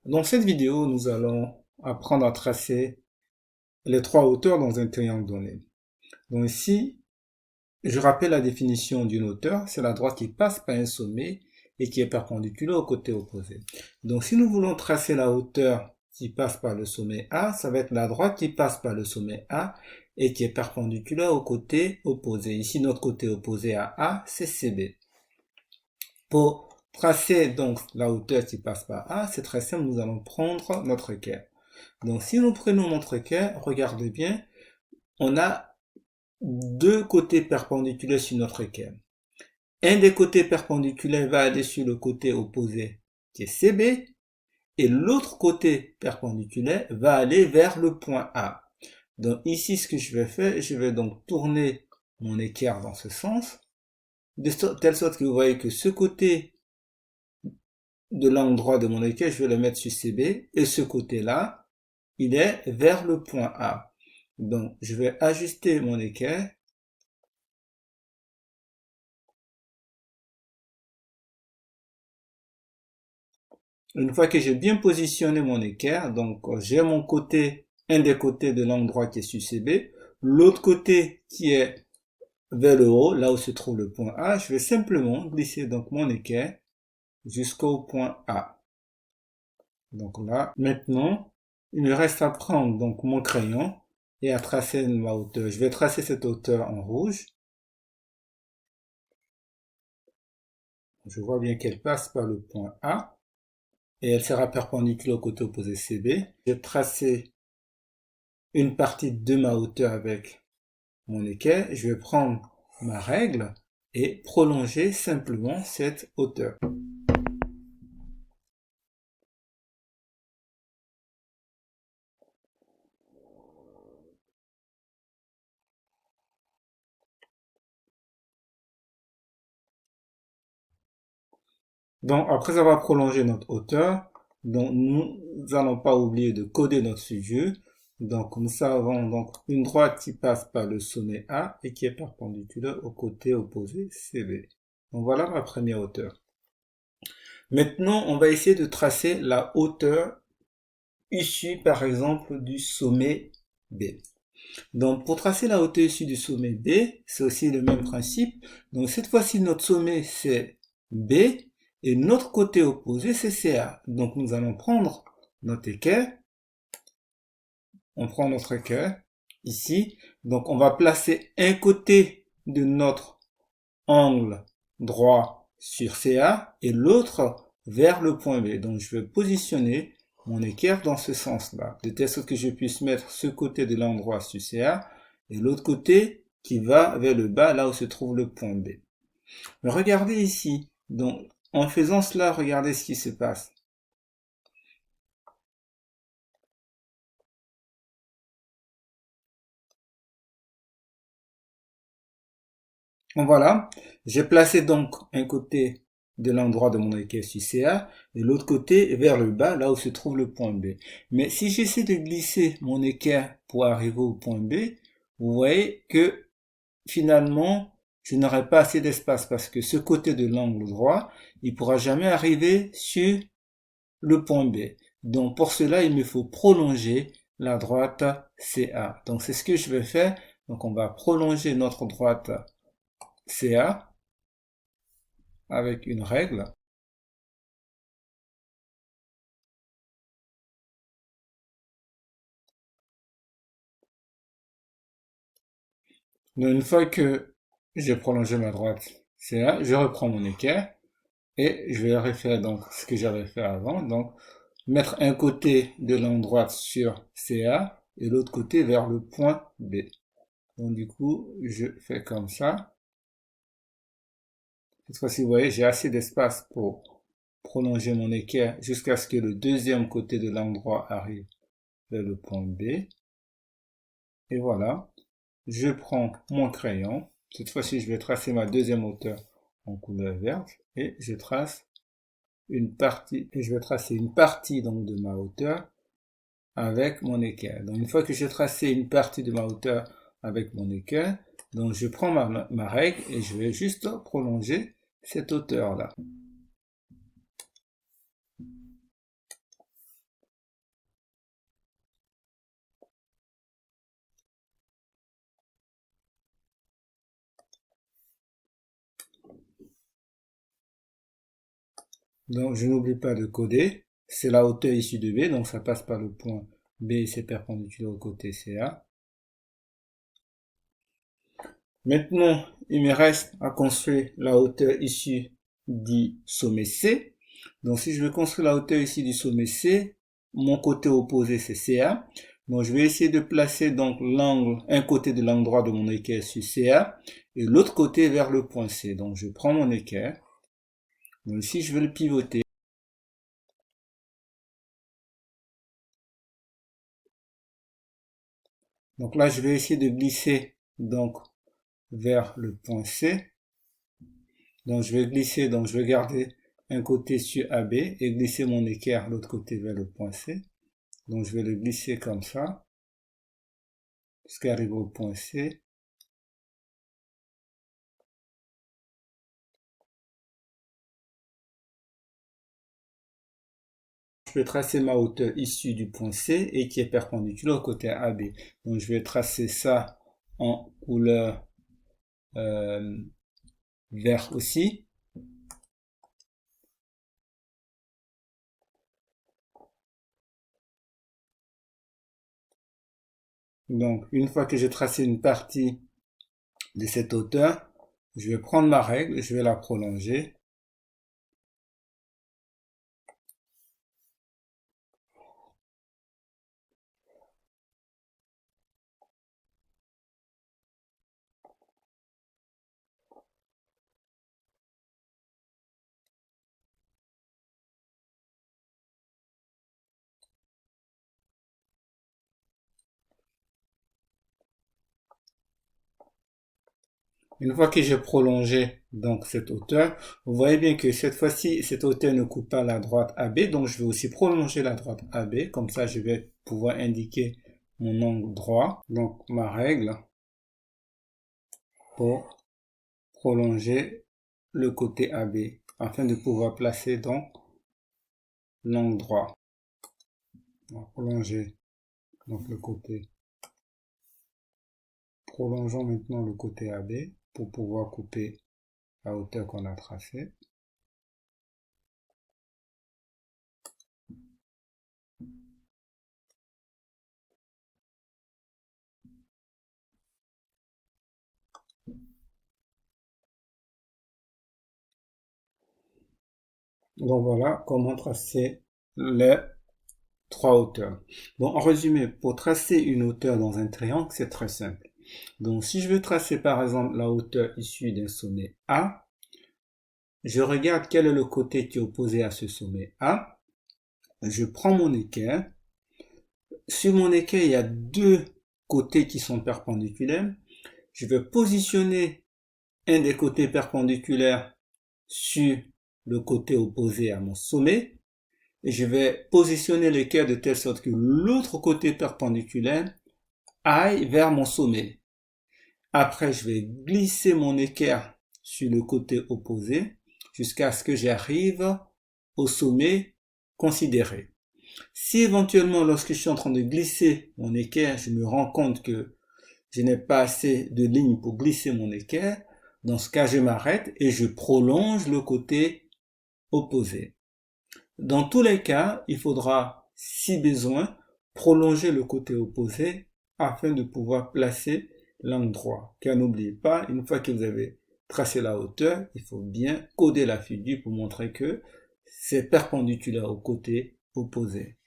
Dans cette vidéo, nous allons apprendre à tracer les trois hauteurs dans un triangle donné. Donc ici, je rappelle la définition d'une hauteur, c'est la droite qui passe par un sommet et qui est perpendiculaire au côté opposé. Donc si nous voulons tracer la hauteur qui passe par le sommet A, ça va être la droite qui passe par le sommet A et qui est perpendiculaire au côté opposé. Ici, notre côté opposé à A, c'est CB. Pour tracer donc la hauteur qui passe par A, c'est très simple, nous allons prendre notre équerre. Donc si nous prenons notre équerre, regardez bien, on a deux côtés perpendiculaires sur notre équerre. Un des côtés perpendiculaires va aller sur le côté opposé qui est CB et l'autre côté perpendiculaire va aller vers le point A. Donc ici, ce que je vais faire, je vais donc tourner mon équerre dans ce sens, de telle sorte que vous voyez que ce côté de l'angle droit de mon équerre, je vais le mettre sur CB et ce côté-là, il est vers le point A. Donc, je vais ajuster mon équerre. Une fois que j'ai bien positionné mon équerre, donc j'ai mon côté, un des côtés de l'angle droit qui est sur CB, l'autre côté qui est vers le haut, là où se trouve le point A, je vais simplement glisser donc mon équerre jusqu'au point A. Donc là, maintenant, il me reste à prendre donc mon crayon et à tracer ma hauteur. Je vais tracer cette hauteur en rouge. Je vois bien qu'elle passe par le point A et elle sera perpendiculaire au côté opposé CB. J'ai tracé une partie de ma hauteur avec mon équerre. Je vais prendre ma règle et prolonger simplement cette hauteur. Donc, après avoir prolongé notre hauteur, donc nous n'allons pas oublier de coder notre sujet. Donc, nous avons donc une droite qui passe par le sommet A et qui est perpendiculaire au côté opposé CB. Donc, voilà ma première hauteur. Maintenant, on va essayer de tracer la hauteur issue, par exemple, du sommet B. Donc, pour tracer la hauteur issue du sommet B, c'est aussi le même principe. Donc, cette fois-ci, notre sommet, c'est B. Et notre côté opposé, c'est CA. Donc, nous allons prendre notre équerre. On prend notre équerre ici. Donc, on va placer un côté de notre angle droit sur CA et l'autre vers le point B. Donc, je vais positionner mon équerre dans ce sens-là, de telle sorte que je puisse mettre ce côté de l'angle droit sur CA et l'autre côté qui va vers le bas, là où se trouve le point B. Mais regardez ici. Donc, en faisant cela, regardez ce qui se passe. Donc voilà, j'ai placé donc un côté de l'endroit de mon équerre sur CA et l'autre côté vers le bas, là où se trouve le point B. Mais si j'essaie de glisser mon équerre pour arriver au point B, vous voyez que finalement, je n'aurai pas assez d'espace parce que ce côté de l'angle droit, il pourra jamais arriver sur le point B. Donc pour cela, il me faut prolonger la droite CA. Donc c'est ce que je vais faire. Donc on va prolonger notre droite CA avec une règle. Donc une fois que j'ai prolongé ma droite CA, je reprends mon équerre et je vais refaire donc ce que j'avais fait avant. Donc mettre un côté de l'angle droite sur CA et l'autre côté vers le point B. Donc du coup, je fais comme ça. Cette fois-ci, vous voyez, j'ai assez d'espace pour prolonger mon équerre jusqu'à ce que le deuxième côté de l'angle droit arrive vers le point B. Et voilà, je prends mon crayon. Cette fois-ci, je vais tracer ma deuxième hauteur en couleur verte et je trace une partie, et je vais tracer une partie donc de ma hauteur avec mon équerre. Donc une fois que j'ai tracé une partie de ma hauteur avec mon équerre, donc je prends ma règle et je vais juste prolonger cette hauteur là. Donc, je n'oublie pas de coder. C'est la hauteur issue de B, donc ça passe par le point B et c'est perpendiculaire au côté CA. Maintenant, il me reste à construire la hauteur issue du sommet C. Donc, si je veux construire la hauteur issue du sommet C, mon côté opposé c'est CA. Donc, je vais essayer de placer donc l'angle, un côté de l'angle droit de mon équerre sur CA et l'autre côté vers le point C. Donc, je prends mon équerre. Donc, ici, je vais le pivoter. Donc là, je vais essayer de glisser donc vers le point C. Donc je vais glisser, donc je vais garder un côté sur AB et glisser mon équerre l'autre côté vers le point C. Donc je vais le glisser comme ça jusqu'à arriver au point C. Je vais tracer ma hauteur issue du point C et qui est perpendiculaire au côté AB. Donc je vais tracer ça en couleur vert aussi. Donc une fois que j'ai tracé une partie de cette hauteur, je vais prendre ma règle, je vais la prolonger. Une fois que j'ai prolongé donc cette hauteur, vous voyez bien que cette fois-ci, cette hauteur ne coupe pas la droite AB, donc je vais aussi prolonger la droite AB, comme ça je vais pouvoir indiquer mon angle droit. Donc ma règle pour prolonger le côté AB, afin de pouvoir placer donc l'angle droit. On va prolonger donc le côté. Prolongeons maintenant le côté AB pour pouvoir couper la hauteur qu'on a tracée. Donc voilà comment tracer les trois hauteurs. Bon, en résumé, pour tracer une hauteur dans un triangle, c'est très simple. Donc si je veux tracer par exemple la hauteur issue d'un sommet A, je regarde quel est le côté qui est opposé à ce sommet A. Je prends mon équerre. Sur mon équerre, il y a deux côtés qui sont perpendiculaires. Je vais positionner un des côtés perpendiculaires sur le côté opposé à mon sommet. Et je vais positionner l'équerre de telle sorte que l'autre côté perpendiculaire aille vers mon sommet. Après, je vais glisser mon équerre sur le côté opposé jusqu'à ce que j'arrive au sommet considéré. Si éventuellement, lorsque je suis en train de glisser mon équerre, je me rends compte que je n'ai pas assez de lignes pour glisser mon équerre, dans ce cas, je m'arrête et je prolonge le côté opposé. Dans tous les cas, il faudra, si besoin, prolonger le côté opposé afin de pouvoir placer l'angle droit. Car n'oubliez pas, une fois que vous avez tracé la hauteur, il faut bien coder la figure pour montrer que c'est perpendiculaire au côté opposé.